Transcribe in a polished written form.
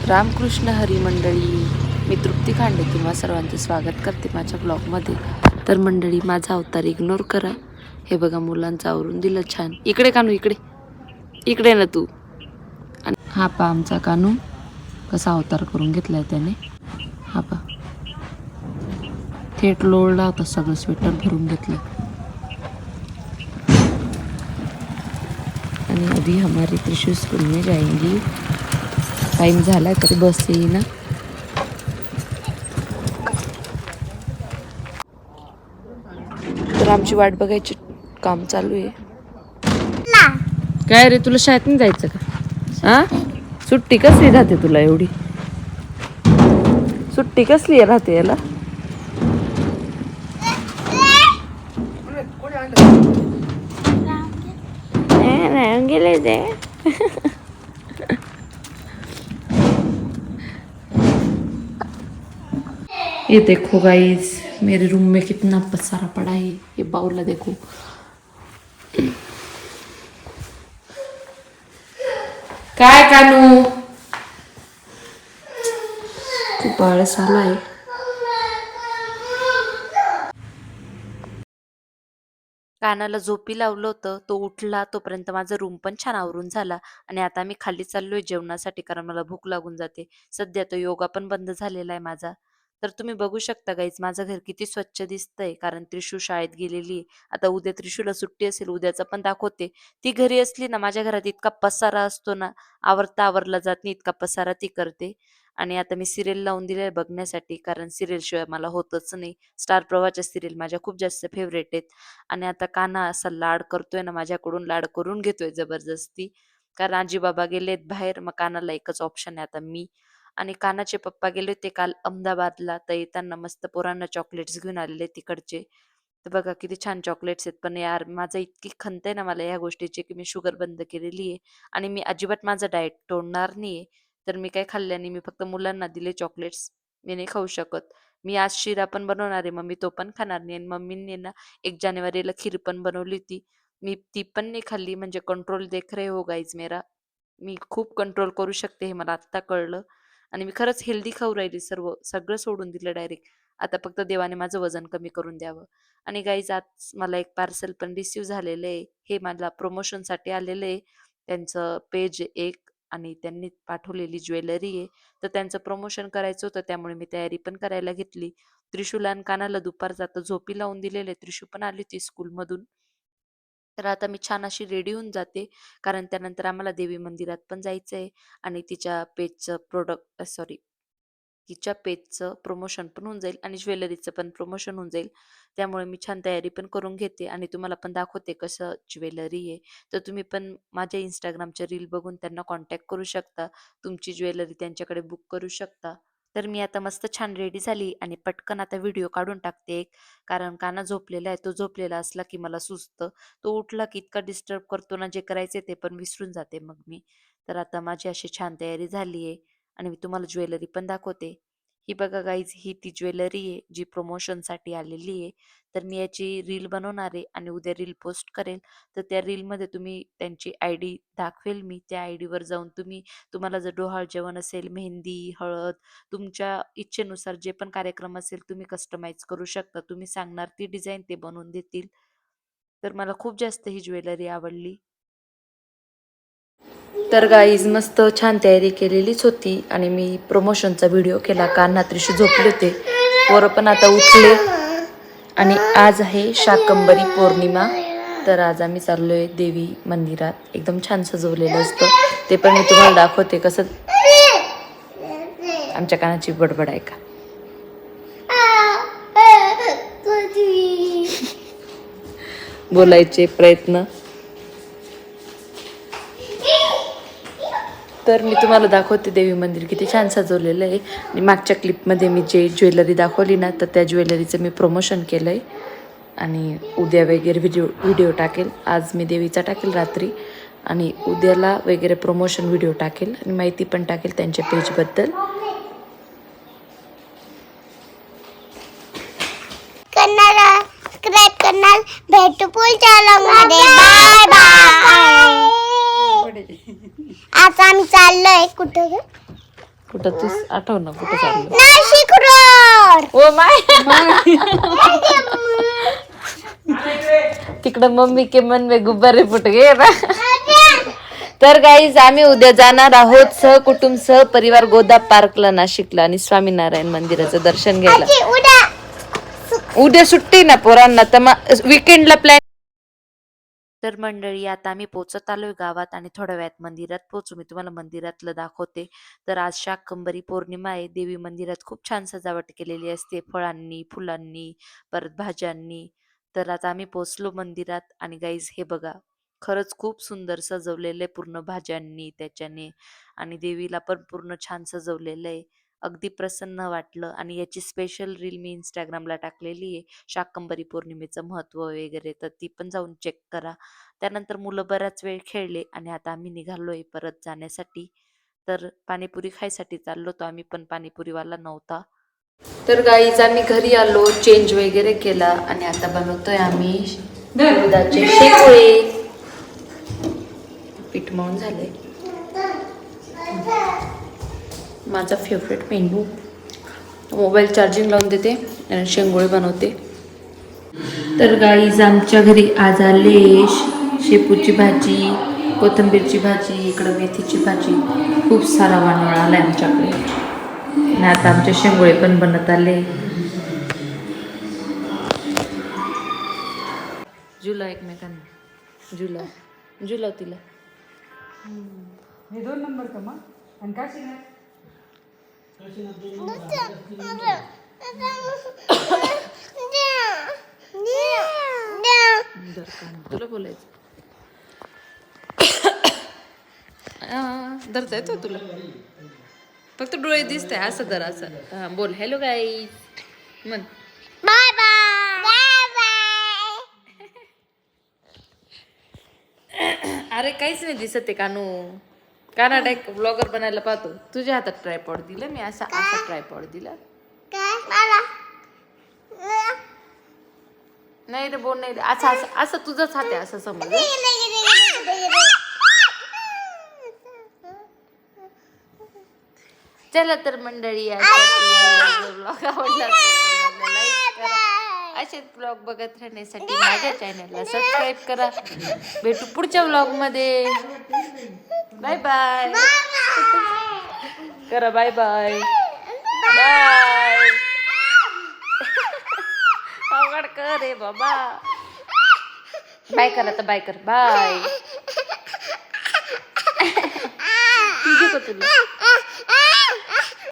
रामकृष्ण हरी मंडळी, मी तृप्ती खांडे तुम्हा सर्वांचे स्वागत करते माझ्या ब्लॉगमध्ये. तर मंडळी, माझा अवतार इग्नोर करा. हे बघा, मुलांचं आवरून दिलं छान. इकडे कानू, इकडे इकडे ना तू. आणि हा पा आमचा कानू कसा अवतार करून घेतलाय त्याने. हा पा थेट लोळला होता, सगळं स्वेटर भरून घेतलं. आणि अभी हमारी त्रिशू स्कूल में जाएंगी. टाइम झाला तरी बस येईना. तर आमची वाट बघायची काम चालू आहे. काय रे, तुला शाळेत नाही जायचं का? हा, सुट्टी कसली राहते तुला एवढी? सुट्टी कसली राहते याला? गेले ते. ये देखो गाइस, मेरे रूम में कितना पसारा पड़ा है. ये बाउल देखो. काय कानू, खूप आळस आलाय. कानाला झोपी लावलं होतं, तो उठला तोपर्यंत माझा रूम पण छान आवरून झाला. आणि आता मी खाली चाललोय जेवणासाठी, कारण मला भूक लागून जाते. सध्या तो योगा पण बंद झालेला आहे माझा. तर तुम्ही बघू शकता गाईज, माझं घर किती स्वच्छ दिसतंय, कारण त्रिशू शाळेत गेलेली आहे. आता उद्या त्रिशूला सुट्टी असेल, उद्याचं पण दाखवते. ती घरी असली ना, माझ्या घरात इतका पसारा असतो ना, आवरता आवरला जात नाही इतका पसारा ती करते. आणि आता मी सिरियल लावून दिले बघण्यासाठी, कारण सिरियल शिवाय मला होतच नाही. स्टार प्रवाहच्या सिरियल माझ्या खूप जास्त फेवरेट आहेत. आणि आता कान्हा असा लाड करतोय ना माझ्याकडून, लाड करून घेतोय जबरदस्ती. कारण आजी बाबा गेलेत बाहेर, मग कानाला एकच ऑप्शन आहे आता मी. आणि कानाचे पप्पा गेले होते काल अहमदाबादला, तर येताना मस्त पोरांना चॉकलेट्स घेऊन आलेले तिकडचे. तर बघा किती छान चॉकलेट्स आहेत. पण यार, माझं इतकी खंत आहे ना मला या गोष्टीची, की मी शुगर बंद केलेली आहे. आणि मी अजिबात माझं डाएट तोडणार नाहीये. तर मी काय खाल्लं नाही, मी फक्त मुलांना दिले चॉकलेट्स. मी नाही खाऊ शकत. मी आज शिरा पण बनवणार आहे, मम्मी तो पण खाणार नाही. आणि मम्मीने ना 1 जानेवारीला खीर पण बनवली होती. मी ती पण नाही खाल्ली. म्हणजे कंट्रोल देख रहे हो गाईज मेरा. मी खूप कंट्रोल करू शकते, हे मला आत्ता कळलं. आणि मी खरंच हेल्दी खाऊ राहिली, सगळं सोडून दिलं डायरेक्ट. आता फक्त देवाने माझं वजन कमी करून द्यावं. आणि गाईज, आज मला एक पार्सल पण रिसीव्ह झालेलं आहे. हे मला प्रमोशनसाठी आलेलं आहे. त्यांचं पेज एक, आणि त्यांनी पाठवलेली ज्वेलरी आहे. तर त्यांचं प्रमोशन करायचं होतं, त्यामुळे मी तयारी पण करायला घेतली. त्रिशूला आणि कानाला दुपारचा आता झोपी लावून दिलेले. त्रिशू पण आली होती स्कूलमधून. तर आता मी छान अशी रेडी होऊन जाते, कारण त्यानंतर आम्हाला देवी मंदिरात पण जायचं आहे. आणि तिच्या पेजचं प्रमोशन पण होऊन जाईल आणि ज्वेलरीचं पण प्रमोशन होऊन जाईल. त्यामुळे मी छान तयारी पण करून घेते आणि तुम्हाला पण दाखवते कसं ज्वेलरी आहे. तर तुम्ही पण माझ्या इंस्टाग्रामच्या रील बघून त्यांना कॉन्टॅक्ट करू शकता. तुमची ज्वेलरी त्यांच्याकडे बुक करू शकता. तर मी आता मस्त छान रेडी झाली आणि पटकन आता व्हिडिओ काढून टाकते एक. कारण काना झोपलेला आहे, तो झोपलेला असला की मला सुचतं. तो उठला की इतका डिस्टर्ब करतो ना, जे करायचे ते पण विसरून जाते मग मी. तर आता माझी अशी छान तयारी झाली आहे आणि मी तुम्हाला ज्वेलरी पण दाखवते. ही बघा गाईज, ही ती ज्वेलरी आहे जी प्रमोशनसाठी आलेली आहे. तर मी याची रील बनवणार आहे आणि उद्या रील पोस्ट करेल. तर त्या रीलमध्ये तुम्ही त्यांची आयडी दाखवेल मी. त्या आयडीवर जाऊन तुम्हाला जर डोहाळ जेवण असेल, मेहंदी, हळद, तुमच्या इच्छेनुसार जे पण कार्यक्रम असेल तुम्ही कस्टमाइज करू शकता. तुम्ही सांगणार ती डिझाईन ते बनवून देतील. तर मला खूप जास्त ही ज्वेलरी आवडली. तर गाईज, मस्त छान तयारी केलेलीच होती आणि मी प्रमोशनचा व्हिडिओ केला. कान्हा त्रिशू झोपले होते, पोरं पण आता उठले. आणि आज आहे शाकंभरी पौर्णिमा. तर आज आम्ही चाललोय देवी मंदिरात. एकदम छान सजवलेलं असतं, ते पण मी तुम्हाला दाखवते कसं. आमच्या कानाची बडबड आहे का? बोलायचे प्रयत्न. तर मी तुम्हाला दाखवते देवी मंदिर किती छान सजवलेलं आहे. आणि मागच्या क्लिपमध्ये मी जे ज्वेलरी दाखवली ना, तर त्या ज्वेलरीचं मी प्रमोशन केलं आहे. आणि उद्या वगैरे व्हिडिओ टाकेल. आज मी देवीचा टाकेल रात्री, आणि उद्याला वगैरे प्रमोशन व्हिडिओ टाकेल आणि माहिती पण टाकेल त्यांच्या पेजबद्दल. भेटू पुढच्या व्लॉगमध्ये. Bye bye. आता आम्ही चाललोय कुठं? कुठं तूच आठव ना कुठं चाललं. नाशिक रोड. ओ माय तिकडं मम्मी के मन में गुब्बारे फुट गए ना. तर गाईज आम्ही उद्या जाणार आहोत सहकुटुंब सहपरिवार गोदा पार्कला नाशिकला आणि स्वामीनारायण मंदिराचं दर्शन घ्यायला. उद्या सुट्टी ना पोरांना तर मग विकेंडला प्लॅन. तर मंडळी आता आम्ही पोहोचत आलोय गावात आणि थोड्या वेळात मंदिरात पोहोचू. मी तुम्हाला मंदिरातलं दाखवते. तर आज शाकंभरी पौर्णिमा आहे. देवी मंदिरात खूप छान सजावट केलेली असते फळांनी, फुलांनी, परत भाज्यांनी. तर आता आम्ही पोहोचलो मंदिरात आणि गाईज हे बघा, खरंच खूप सुंदर सजवलेलं आहे पूर्ण भाज्यांनी त्याच्याने आणि देवीला पण पूर्ण छान सजवलेलं आहे. अगदी प्रसन्न वाटलं आणि याची स्पेशल रील मी इंस्टाग्रामला टाकलेली आहे. शाकंभरी पौर्णिमेचं महत्त्व वगैरे, तर ती पण जाऊन चेक करा. त्यानंतर मुलं बराच वेळ खेळले आणि आता आम्ही निघालोय परत जाण्यासाठी. तर पाणीपुरी खायसाठी चाललो होतो आम्ही, पण पाणीपुरीवाला नव्हता. तर गाईज आम्ही घरी आलो, चेंज वगैरे केला आणि आता बनवतोय आम्ही दुधाचे शेकोळे. पीठ मळून झाले. माझा फेवरेट मेनू. मोबाईल चार्जिंग लावून देते आणि शेंगोळे बनवते. तर गाईज आमच्या घरी आज आले शेपूची भाजी, कोथिंबीरची भाजी, इकडं मेथीची भाजी, खूप सारा वानवळा आलाय आमच्याकडे. आणि आता आमचे शेंगोळे पण बनत आले. जुला एकमेकांना जुला जुला तिला. हे 2 नंबर का मग आणि काय शिकणार तुला बोलायचं धरता येतो तुला, फक्त डोळे दिसतंय असं धर असं. हा बोल हॅलो गाई म्हण. Bye bye. Bye bye. अरे काहीच नाही दिसत आहे कानू. कानाडा एक ब्लॉगर बनायला पाहतो. तुझ्या हातात ट्रायपॉड दिलं मी, असा असा ट्रायपॉड दिला. काय मला नाही रे बोल नाही रे. असं असं असं तुझंच हात आहे असं समज. चला तर मंडळी ब्लॉग आवडला लाईक करा. असेच ब्लॉग बघत राहण्यासाठी माझ्या चॅनलला सबस्क्राईब करा. भेटू पुढच्या ब्लॉग मध्ये. बाय बाय करा. Bye bye bye. अवघड कर रे बाबा. बाय करा तर बाय कर. बाय तुझी का तुला